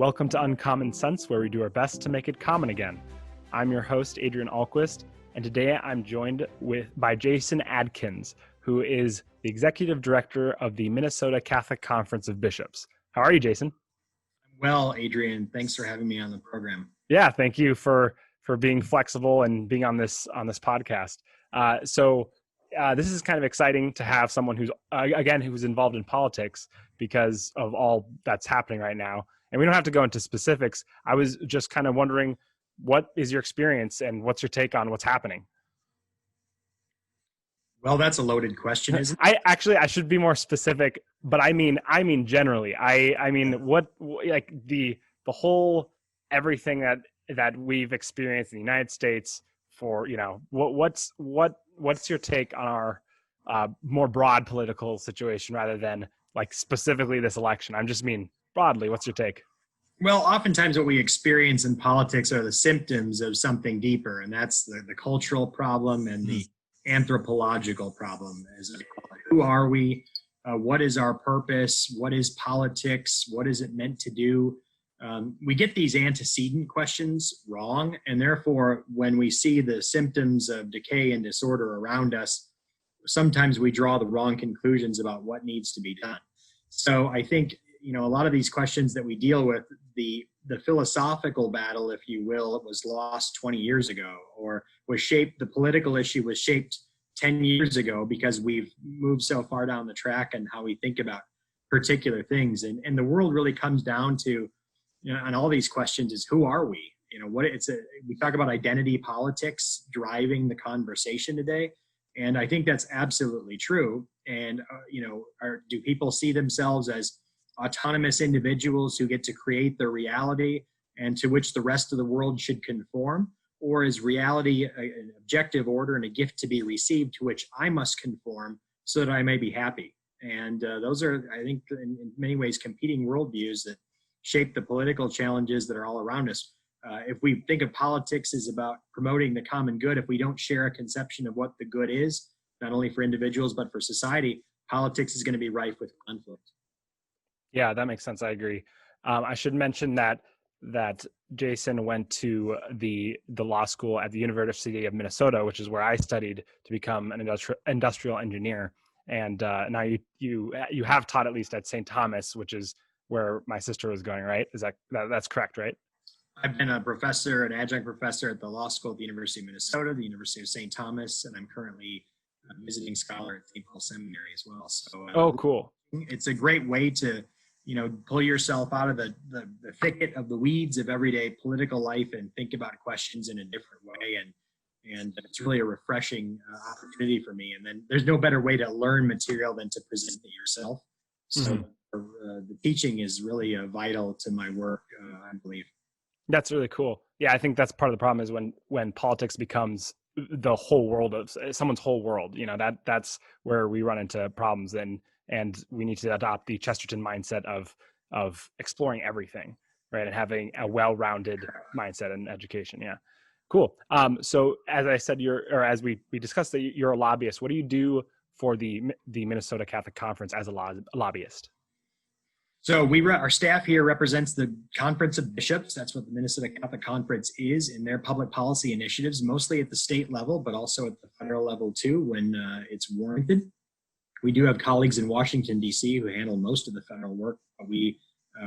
Welcome to Uncommon Sense, where we do our best to make it common again. I'm your host, Adrian Ahlquist, and today I'm joined by Jason Adkins, who is the Executive Director of the Minnesota Catholic Conference of Bishops. How are you, Jason? Well, Adrian, thanks for having me on the program. Yeah, thank you for being flexible and being on this podcast. This is kind of exciting to have someone who's involved in politics because of all that's happening right now. And we don't have to go into specifics. I was just kind of wondering, what is your experience and what's your take on what's happening? Well, that's a loaded question, isn't it? I should be more specific, but I mean generally. I mean what, like the whole everything that we've experienced in the United States for, what's your take on our more broad political situation rather than like specifically this election? I just mean broadly, what's your take? Well, oftentimes what we experience in politics are the symptoms of something deeper, and that's the cultural problem and the anthropological problem, as I call it. Who are we? What is our purpose? What is politics? What is it meant to do? We get these antecedent questions wrong, and therefore when we see the symptoms of decay and disorder around us, sometimes we draw the wrong conclusions about what needs to be done. So I think, a lot of these questions that we deal with, the philosophical battle, if you will, it was lost 20 years ago, or the political issue was shaped 10 years ago because we've moved so far down the track and how we think about particular things. And the world really comes down to, on all these questions is, who are we? We talk about identity politics driving the conversation today. And I think that's absolutely true. And, do people see themselves as autonomous individuals who get to create their reality and to which the rest of the world should conform? Or is reality an objective order and a gift to be received to which I must conform so that I may be happy? And those are, I think, in many ways, competing worldviews that shape the political challenges that are all around us. If we think of politics as about promoting the common good, if we don't share a conception of what the good is, not only for individuals but for society, politics is going to be rife with conflict. Yeah, that makes sense. I agree. I should mention that Jason went to the law school at the University of Minnesota, which is where I studied to become an industrial engineer. And now you have taught at least at St. Thomas, which is where my sister was going, right? That's correct, right? I've been an adjunct professor at the law school at the University of Minnesota, the University of St. Thomas, and I'm currently a visiting scholar at St. Paul Seminary as well. So, cool. It's a great way to, pull yourself out of the thicket of the weeds of everyday political life and think about questions in a different way. And it's really a refreshing opportunity for me. And then there's no better way to learn material than to present it yourself. So the teaching is really vital to my work, I believe. That's really cool. Yeah, I think that's part of the problem is when politics becomes the whole world of someone's whole world. That's where we run into problems, and we need to adopt the Chesterton mindset of exploring everything, right, and having a well-rounded mindset in education. Yeah, cool. So as I said, as we discussed, that you're a lobbyist. What do you do for the Minnesota Catholic Conference as a lobbyist? So our staff here represents the Conference of Bishops. That's what the Minnesota Catholic Conference is in their public policy initiatives, mostly at the state level, but also at the federal level too, when it's warranted. We do have colleagues in Washington, D.C. who handle most of the federal work, but we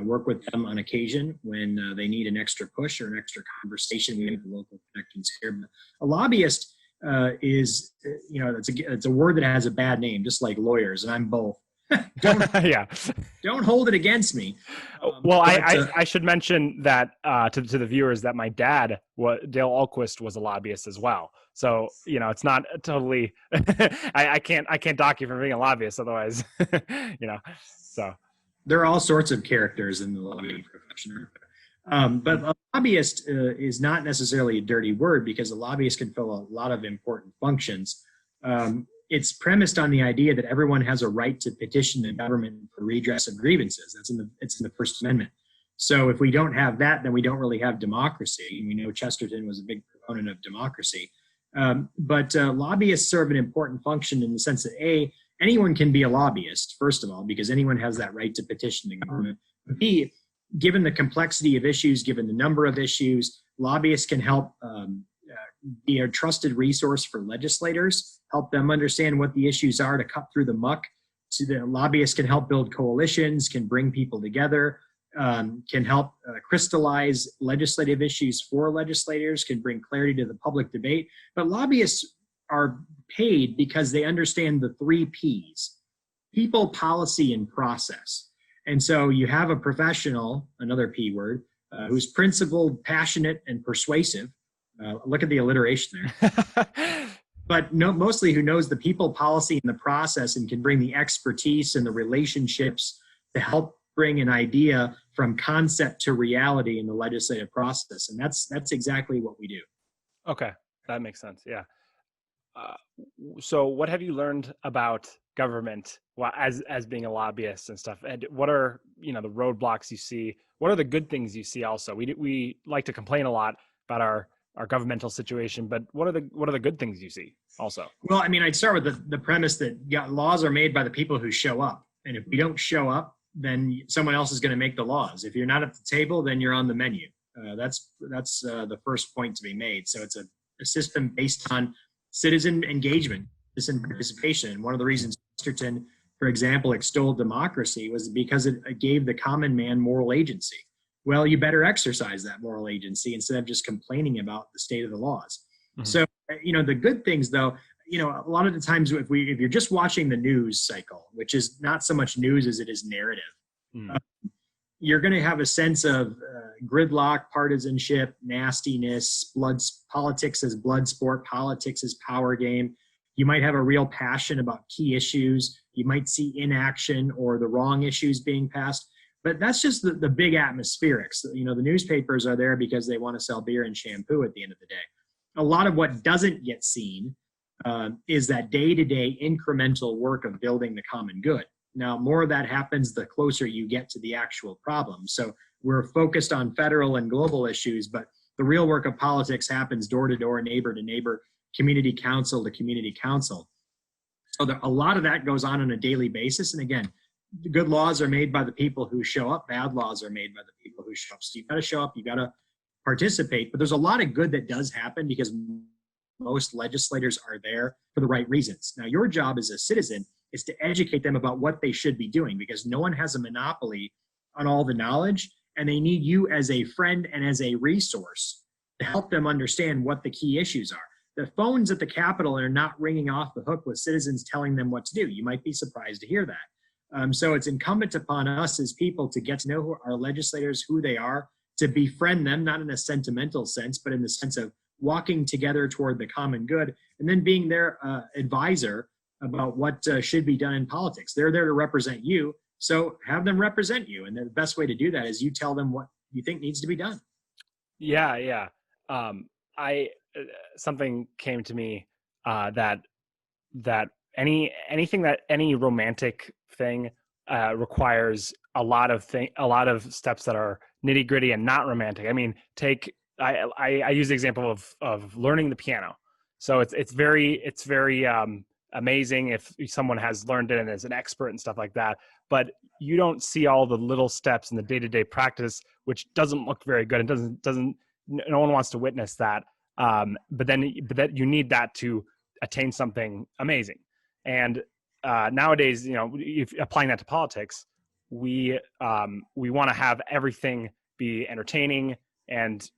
work with them on occasion when they need an extra push or an extra conversation. We have the local connections here. But a lobbyist is, it's a word that has a bad name, just like lawyers, and I'm both. Don't hold it against me. I should mention that to the viewers that my dad, Dale Ahlquist, was a lobbyist as well. So it's not totally. I can't dock you from being a lobbyist, otherwise, So there are all sorts of characters in the lobbying profession. But a lobbyist is not necessarily a dirty word because a lobbyist can fill a lot of important functions. It's premised on the idea that everyone has a right to petition the government for redress of grievances. It's in the First Amendment. So if we don't have that, then we don't really have democracy. We know Chesterton was a big proponent of democracy. But lobbyists serve an important function in the sense that anyone can be a lobbyist, first of all, because anyone has that right to petition the government. B, given the complexity of issues, given the number of issues, lobbyists can help be a trusted resource for legislators, help them understand what the issues are to cut through the muck. So the lobbyists can help build coalitions, can bring people together, can help crystallize legislative issues for legislators, can bring clarity to the public debate. But lobbyists are paid because they understand the 3 Ps: people, policy, and process. And so you have a professional, another P word, who's principled, passionate, and persuasive. Look at the alliteration there. But mostly who knows the people, policy, and the process, and can bring the expertise and the relationships to help bring an idea from concept to reality in the legislative process. And that's exactly what we do. Okay, that makes sense. Yeah. So what have you learned about government as being a lobbyist and stuff? And what are, the roadblocks you see? What are the good things you see also? We like to complain a lot about our governmental situation, but what are the good things you see also? Well, I mean, I'd start with the premise that laws are made by the people who show up. And if we don't show up, then someone else is going to make the laws. If you're not at the table, then you're on the menu. That's the first point to be made. So it's a system based on citizen engagement, citizen participation. And one of the reasons Chesterton, for example, extolled democracy was because it gave the common man moral agency. Well, you better exercise that moral agency instead of just complaining about the state of the laws. Mm-hmm. So, the good things, though, a lot of the times if you're just watching the news cycle, which is not so much news as it is narrative, you're going to have a sense of gridlock, partisanship, nastiness, politics as blood sport, politics as power game. You might have a real passion about key issues. You might see inaction or the wrong issues being passed. But that's just the big atmospherics. The newspapers are there because they want to sell beer and shampoo at the end of the day. A lot of what doesn't get seen is that day-to-day incremental work of building the common good. Now, more of that happens the closer you get to the actual problem. So we're focused on federal and global issues, but the real work of politics happens door to door, neighbor to neighbor, community council to community council. So a lot of that goes on a daily basis. And again, good laws are made by the people who show up. Bad laws are made by the people who show up. So you've got to show up. You've got to participate. But there's a lot of good that does happen because most legislators are there for the right reasons. Now, your job as a citizen is to educate them about what they should be doing because no one has a monopoly on all the knowledge, and they need you as a friend and as a resource to help them understand what the key issues are. The phones at the Capitol are not ringing off the hook with citizens telling them what to do. You might be surprised to hear that. So it's incumbent upon us as people to get to know our legislators, who they are, to befriend them, not in a sentimental sense, but in the sense of walking together toward the common good, and then being their advisor about what should be done in politics. They're there to represent you, so have them represent you. And the best way to do that is you tell them what you think needs to be done. Yeah. Something came to me that any romantic thing requires a lot of steps that are nitty gritty and not romantic. I mean, I use the example of learning the piano. So it's very amazing if someone has learned it and is an expert and stuff like that. But you don't see all the little steps in the day-to-day practice, which doesn't look very good. It doesn't. No one wants to witness that. But that you need that to attain something amazing. And nowadays, if applying that to politics, we want to have everything be entertaining and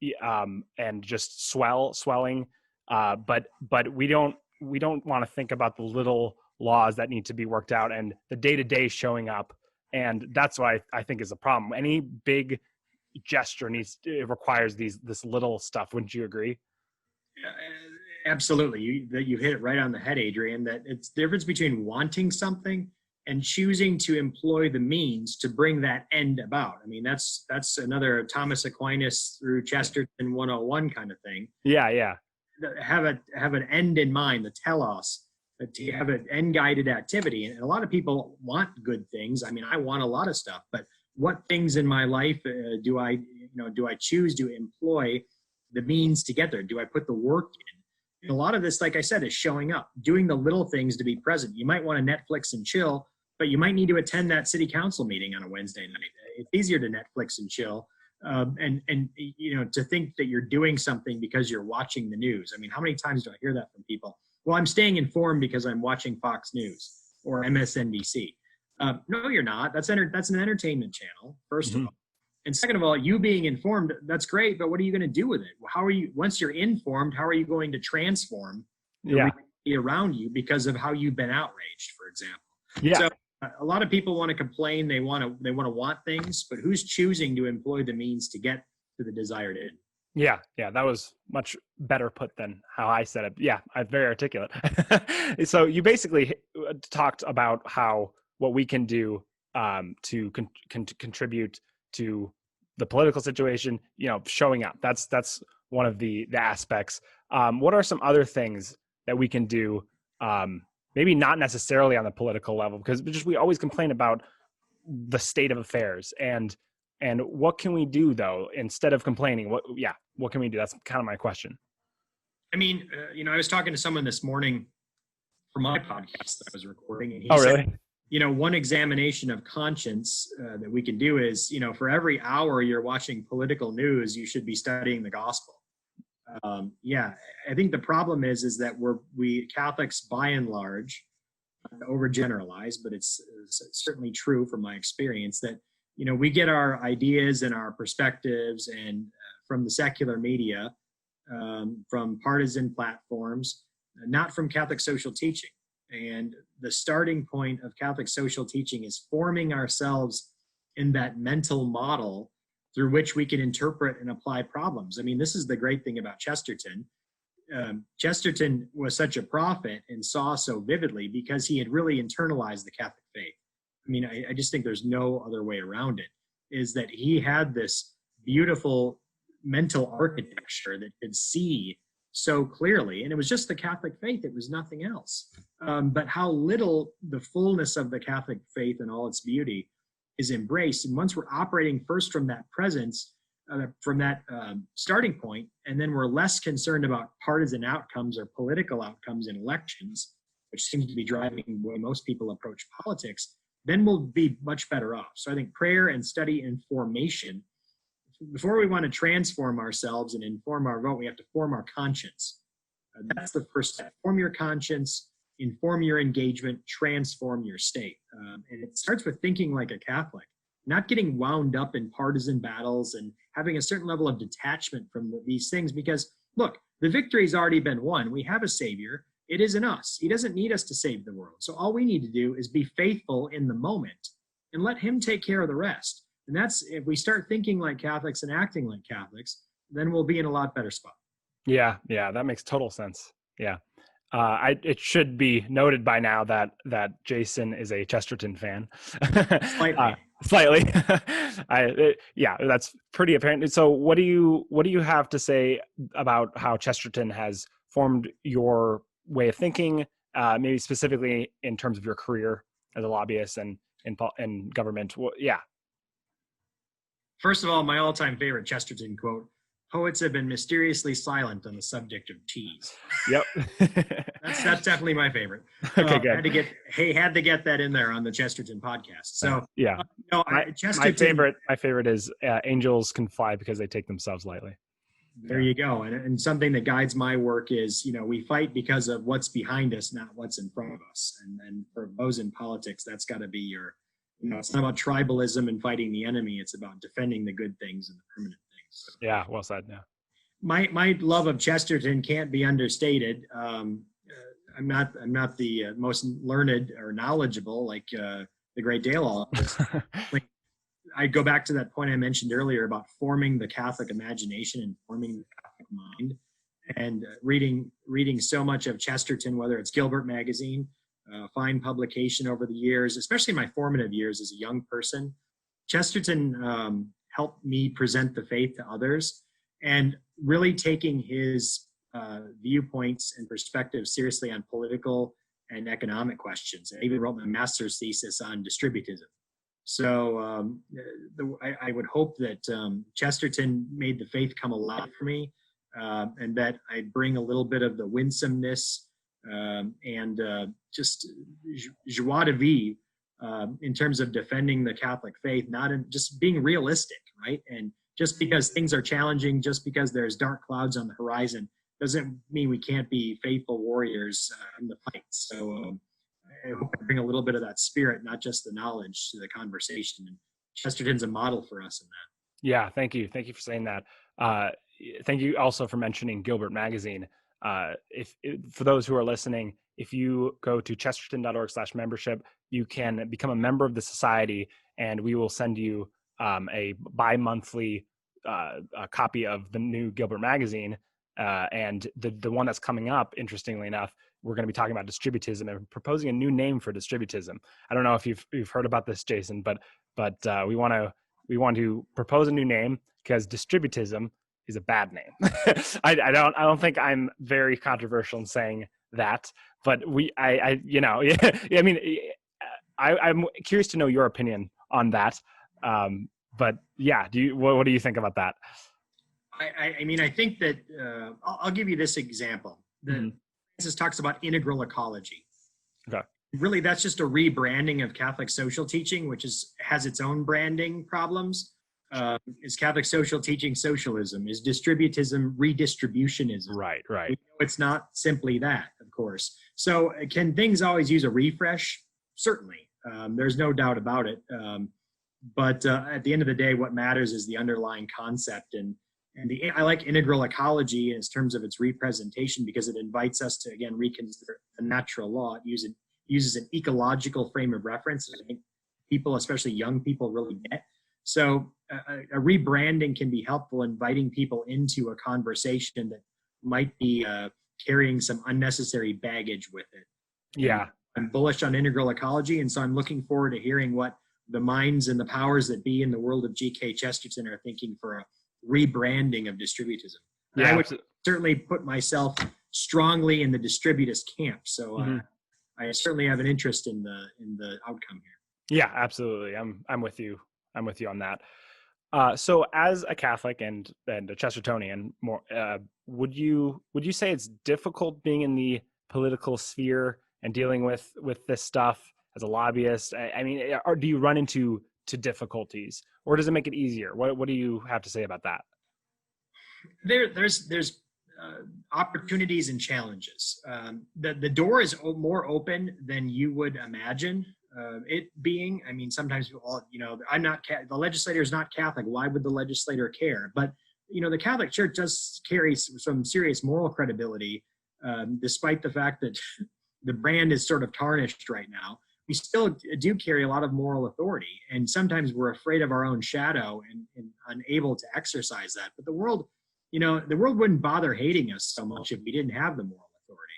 just swelling. But we don't want to think about the little laws that need to be worked out and the day-to-day showing up. And that's what I think is a problem. Any big gesture requires this little stuff. Wouldn't you agree? Absolutely. You hit it right on the head, Adrian, that it's the difference between wanting something and choosing to employ the means to bring that end about. I mean, that's another Thomas Aquinas through Chesterton 101 kind of thing. Yeah. Have an end in mind, the telos, to have an end-guided activity. And a lot of people want good things. I mean, I want a lot of stuff, but what things in my life do I choose to employ the means to get there? Do I put the work in? And a lot of this, like I said, is showing up, doing the little things to be present. You might want to Netflix and chill, but you might need to attend that city council meeting on a Wednesday night. It's easier to Netflix and chill. And to think that you're doing something because you're watching the news. I mean, how many times do I hear that from people? Well, I'm staying informed because I'm watching Fox News or MSNBC. No, you're not. That's an entertainment channel, first of all. And second of all, you being informed, that's great, but what are you going to do with it? How are you, once you're informed, how are you going to transform the reality around you because of how you've been outraged, for example? Yeah. So a lot of people want to complain, they want things, but who's choosing to employ the means to get to the desired end? Yeah, that was much better put than how I said it. Yeah, I'm very articulate. So you basically talked about what we can do to contribute to the political situation, showing up. That's one of the aspects. What are some other things that we can do, maybe not necessarily on the political level, because we always complain about the state of affairs, and what can we do though, instead of complaining? What can we do? That's kind of my question. I mean, I was talking to someone this morning for my podcast that I was recording, and he really? said, one examination of conscience that we can do is, for every hour you're watching political news, you should be studying the gospel. I think the problem is that we Catholics, by and large, overgeneralize, but it's certainly true from my experience that, we get our ideas and our perspectives and from the secular media, from partisan platforms, not from Catholic social teaching. And the starting point of Catholic social teaching is forming ourselves in that mental model through which we can interpret and apply problems. I mean, this is the great thing about Chesterton. Chesterton was such a prophet and saw so vividly because he had really internalized the Catholic faith. I mean, I just think there's no other way around it, is that he had this beautiful mental architecture that could see so clearly. And it was just the Catholic faith. It was nothing else. But how little the fullness of the Catholic faith and all its beauty is embraced. And once we're operating first from that presence, from that starting point, and then we're less concerned about partisan outcomes or political outcomes in elections, which seems to be driving the way most people approach politics, then we'll be much better off. So I think prayer and study and formation, before we want to transform ourselves and inform our vote, we have to form our conscience. That's the first step. Form your conscience, inform your engagement, transform your state. And it starts with thinking like a Catholic, not getting wound up in partisan battles and having a certain level of detachment from these things. Because look, the victory's already been won. We have a savior. It isn't us. He doesn't need us to save the world. So all we need to do is be faithful in the moment and let him take care of the rest. And that's, if we start thinking like Catholics and acting like Catholics, then we'll be in a lot better spot. Yeah, that makes total sense. Yeah. It should be noted by now that Jason is a Chesterton fan. Slightly. That's pretty apparent. So what do you have to say about how Chesterton has formed your way of thinking, maybe specifically in terms of your career as a lobbyist and in government? First of all, my all-time favorite Chesterton quote: "Poets have been mysteriously silent on the subject of teas." Yep. That's definitely my favorite. Okay, good. Had to get that in there on the Chesterton podcast. So Chesterton, my favorite is angels can fly because they take themselves lightly. There you go. And something that guides my work is, we fight because of what's behind us, not what's in front of us. And for those in politics, that's got to be your, it's not about tribalism and fighting the enemy. It's about defending the good things and the permanent things. So, yeah, well said. Yeah. My love of Chesterton can't be understated. I'm not the most learned or knowledgeable like the great Dale. I go back to that point I mentioned earlier about forming the Catholic imagination and forming the Catholic mind, and reading so much of Chesterton, whether it's Gilbert Magazine, fine publication over the years, especially in my formative years as a young person. Chesterton helped me present the faith to others, and really taking his viewpoints and perspectives seriously on political and economic questions. I even wrote my master's thesis on distributism. So I would hope that Chesterton made the faith come alive for me, and that I bring a little bit of the winsomeness and just joie de vivre in terms of defending the Catholic faith, not in just being realistic, right? And just because things are challenging, just because there's dark clouds on the horizon, doesn't mean we can't be faithful warriors in the fight. So I hope I bring a little bit of that spirit, not just the knowledge, to the conversation. And Chesterton's a model for us in that. Yeah, thank you. Thank you for saying that. Thank you also for mentioning Gilbert Magazine. For those who are listening, if you go to chesterton.org/membership, you can become a member of the society, and we will send you a bi-monthly a copy of the new Gilbert Magazine. And the one that's coming up, interestingly enough, we're going to be talking about distributism and proposing a new name for distributism. I don't know if you've heard about this, Jason, but we want to propose a new name because distributism is a bad name. I don't think I'm very controversial in saying that, but I'm curious to know your opinion on that. But yeah, what do you think about that? I think that I'll give you this example. Francis talks about integral ecology. Okay. Really, that's just a rebranding of Catholic social teaching, which has its own branding problems. Is Catholic social teaching socialism? Is distributism redistributionism? Right. We know it's not simply that, of course. So can things always use a refresh? Certainly. There's no doubt about it. But at the end of the day, what matters is the underlying concept. And I like integral ecology in terms of its representation because it invites us to, again, reconsider the natural law. It uses an ecological frame of reference that I think people, especially young people, really get. So a rebranding can be helpful, inviting people into a conversation that might be carrying some unnecessary baggage with it. Yeah. I'm bullish on integral ecology, and so I'm looking forward to hearing what the minds and the powers that be in the world of G.K. Chesterton are thinking for a rebranding of distributism. Yeah, I would certainly put myself strongly in the distributist camp. So I certainly have an interest in the outcome here. Yeah, absolutely. I'm with you. I'm with you on that. So as a Catholic and a Chestertonian, more, would you say it's difficult being in the political sphere and dealing with this stuff as a lobbyist? I mean, or do you run into difficulties, or does it make it easier? What do you have to say about that? There's opportunities and challenges. The door is more open than you would imagine it being. I mean, sometimes people, I'm not, the legislator is not Catholic. Why would the legislator care? But, the Catholic Church does carry some serious moral credibility, despite the fact that the brand is sort of tarnished right now. We still do carry a lot of moral authority, and sometimes we're afraid of our own shadow and unable to exercise that. But the world wouldn't bother hating us so much if we didn't have the moral authority.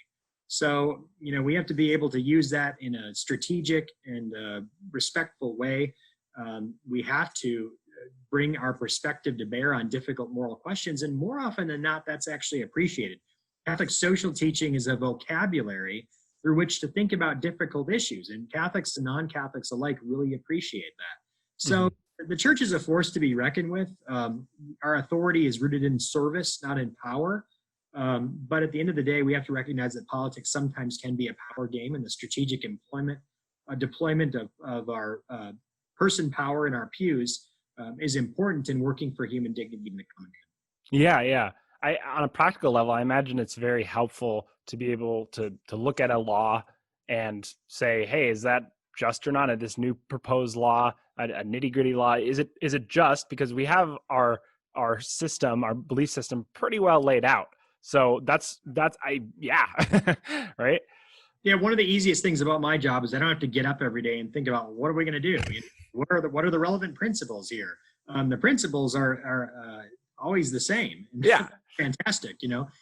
So, we have to be able to use that in a strategic and respectful way. We have to bring our perspective to bear on difficult moral questions, and more often than not, that's actually appreciated. Catholic social teaching is a vocabulary through which to think about difficult issues, and Catholics and non-Catholics alike really appreciate that. So the church is a force to be reckoned with. Our authority is rooted in service, not in power. But at the end of the day, we have to recognize that politics sometimes can be a power game, and the strategic deployment of our person power in our pews is important in working for human dignity in the common good. Yeah. On a practical level, I imagine it's very helpful to be able to look at a law and say, hey, is that just or not? This new proposed law, a nitty-gritty law, is it just? Because we have our system, our belief system pretty well laid out. So that's right? Yeah, one of the easiest things about my job is I don't have to get up every day and think about what are we going to do? What are the relevant principles here? The principles are always the same. Yeah. Fantastic,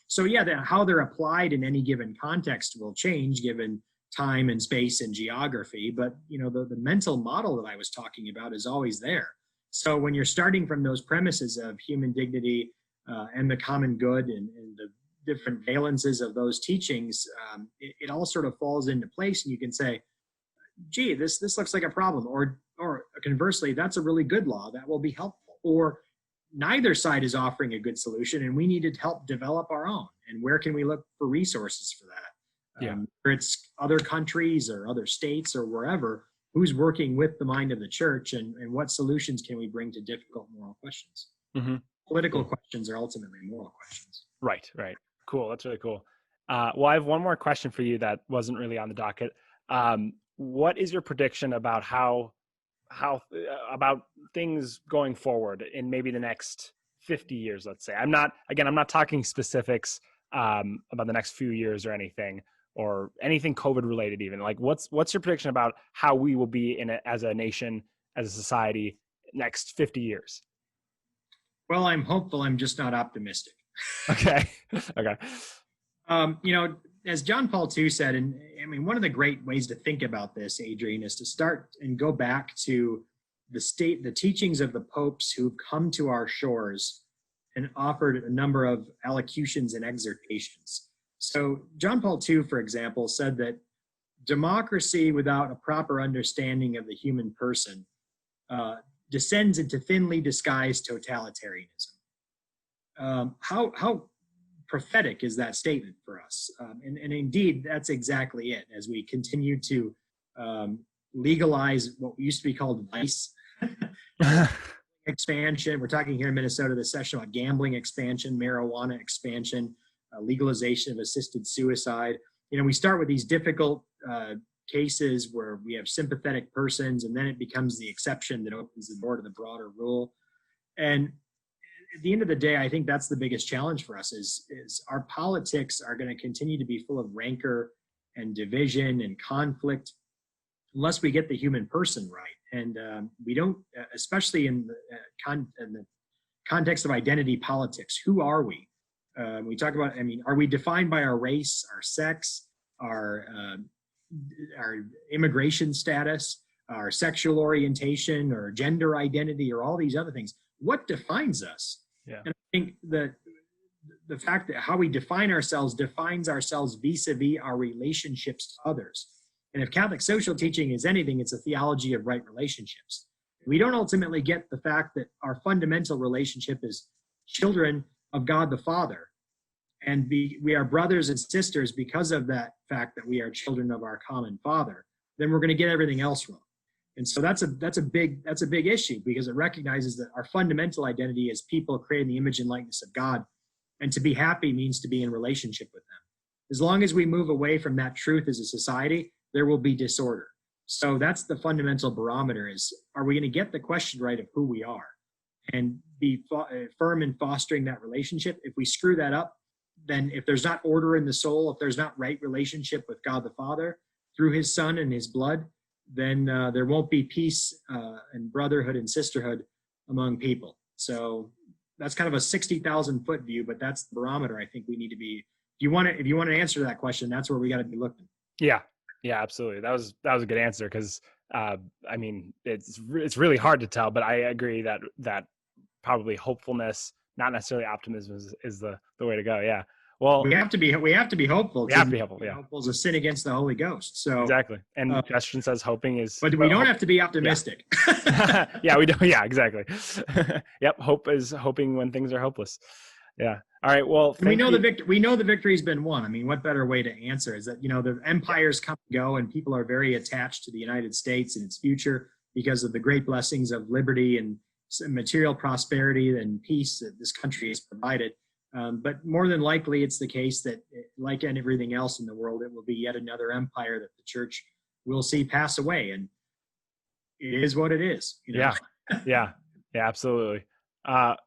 So yeah, how they're applied in any given context will change given time and space and geography. But, the mental model that I was talking about is always there. So when you're starting from those premises of human dignity and the common good and the different valences of those teachings, it all sort of falls into place, and you can say, gee, this looks like a problem, or conversely, that's a really good law that will be helpful, or neither side is offering a good solution and we need to help develop our own, and where can we look for resources for that? Whether it's other countries or other states or wherever, who's working with the mind of the church, and what solutions can we bring to difficult moral questions. Mm-hmm. Political questions are ultimately moral questions. Right. Cool. That's really cool. Well, I have one more question for you that wasn't really on the docket. What is your prediction about how about things going forward in maybe the next 50 years, let's say? I'm not talking specifics about the next few years or anything COVID related even. Like what's your prediction about how we will be as a nation, as a society next 50 years? Well, I'm hopeful. I'm just not optimistic. Okay. As John Paul II said, and I mean, one of the great ways to think about this, Adrian, is to start and go back to the teachings of the popes who've come to our shores and offered a number of allocutions and exhortations. So John Paul II, for example, said that democracy without a proper understanding of the human person descends into thinly disguised totalitarianism. How prophetic is that statement for us? And indeed, that's exactly it. As we continue to legalize what used to be called vice expansion, we're talking here in Minnesota this session about gambling expansion, marijuana expansion, legalization of assisted suicide. We start with these difficult cases where we have sympathetic persons, and then it becomes the exception that opens the door to the broader rule. And at the end of the day, I think that's the biggest challenge for us is our politics are going to continue to be full of rancor and division and conflict unless we get the human person right. And we don't, especially in the context of identity politics. Who are we? We talk about, are we defined by our race, our sex, our immigration status, our sexual orientation, or gender identity, or all these other things? What defines us? Yeah. And I think that the fact that how we define ourselves defines ourselves vis-a-vis our relationships to others. And if Catholic social teaching is anything, it's a theology of right relationships. We don't ultimately get the fact that our fundamental relationship is children of God the Father. And we are brothers and sisters because of that fact that we are children of our common Father. Then we're going to get everything else wrong. And so that's a big issue, because it recognizes that our fundamental identity is people created in the image and likeness of God. And to be happy means to be in relationship with them. As long as we move away from that truth as a society, there will be disorder. So that's the fundamental barometer: is, are we going to get the question right of who we are and be firm in fostering that relationship? If we screw that up, then if there's not order in the soul, if there's not right relationship with God the Father through his Son and his blood, then there won't be peace and brotherhood and sisterhood among people. So that's kind of a 60,000 foot view, but that's the barometer I think we need to be. If you want to answer that question, that's where we got to be looking. Yeah, absolutely. That was a good answer, because it's really hard to tell, but I agree that probably hopefulness, not necessarily optimism, is the way to go. Yeah. Well, we have to be hopeful. We have to be hopeful. Yeah. Hopeful is a sin against the Holy Ghost. So exactly. And Chesterton says hoping is. But we don't have to be optimistic. Yeah. Yeah, we don't. Yeah, exactly. Yep. Hope is hoping when things are hopeless. Yeah. All right. Well, we know the victory's been won. I mean, what better way to answer is that, the empires come and go, and people are very attached to the United States and its future because of the great blessings of liberty and material prosperity and peace that this country has provided. But more than likely, it's the case that, like everything else in the world, it will be yet another empire that the church will see pass away. And it is what it is. Yeah. Yeah, absolutely.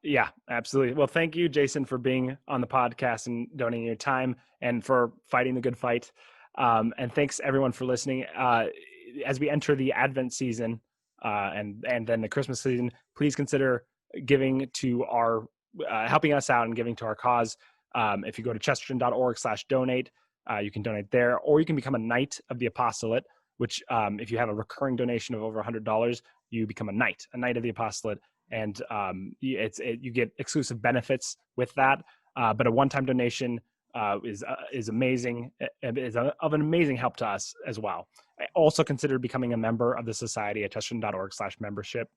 Yeah, absolutely. Well, thank you, Jason, for being on the podcast and donating your time and for fighting the good fight. And thanks everyone for listening. As we enter the Advent season and then the Christmas season, please consider giving to our helping us out and giving to our cause. If you go to chesterton.org/donate, you can donate there, or you can become a Knight of the Apostolate, which if you have a recurring donation of over $100, you become a Knight of the Apostolate. And you get exclusive benefits with that. But a one-time donation is amazing. Is of an amazing help to us as well. Also consider becoming a member of the society at chesterton.org/membership.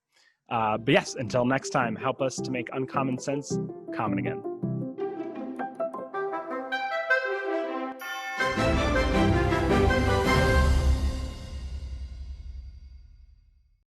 But yes, until next time, help us to make uncommon sense common again.